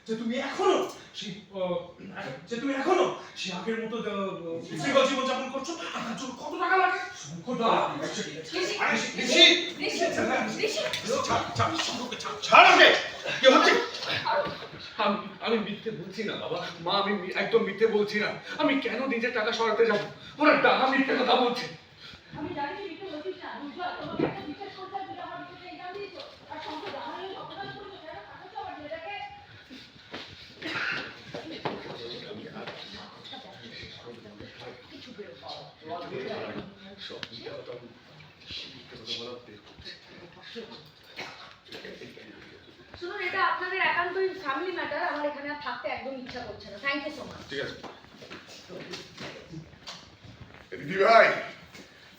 যে তুমি এখনো সেই আগের মতো বিশৃঙ্খল জীবনযাপন করছো, আর তার জন্য কত টাকা লাগে? আমি মিথ্যে বলছি না বাবা, মা আমি একদম মিথ্যে বলছি না। আমি কেন নিজের টাকা সরাতে যাবো? ওরা টাকা মিথ্যে কথা বলছে। আমি জানি যে মিথ্যে বলছিস না, বুঝলা? তোমাকে একটা বিশ্বাস করতে হবে, তুমি আমার বিরুদ্ধে এক্সাম দিয়েছো, আর সঙ্গে জাহানের অপরাধ করেছো, কেন কাটাচ্ছ আমার ছেলেটাকে? শুনুন, এটা আপনাদের একান্তই ফ্যামিলি ম্যাটার, আমার এখানে আর থাকতে একদম ইচ্ছা করছে না। Thank you so much. ঠিক আছে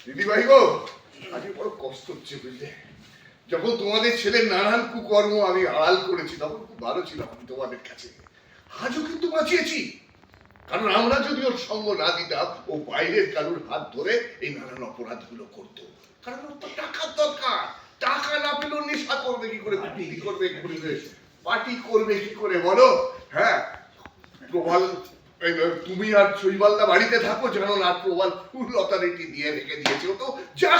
দিদিভাই গো, আজকে বড় কষ্ট হচ্ছে বুঝলে। যখন তোমাদের ছেলের নানান কুকর্ম আমি আড়াল করেছি তখন খুব ভালো ছিলাম আমি তোমাদের কাছে। আজও কিন্তু বাঁচিয়েছি, কারণ আমরা যদি ওর সঙ্গ না দিতাম ও বাইরের কারুর হাত ধরে এই নানান অপরাধগুলো করতো। কারণ ওর তো টাকার দরকার, টাকা না পেলেও নেশা করবে কি করে, পার্টি করবে কি করে, পার্টি করবে কি করে বলো? হ্যাঁ, প্রবাল তুমি আর শৈবালদা বাড়িতে থাকো, জানো না প্রবাল ফুল অথরিটি দিয়ে রেখে দিয়েছে, ও তো যা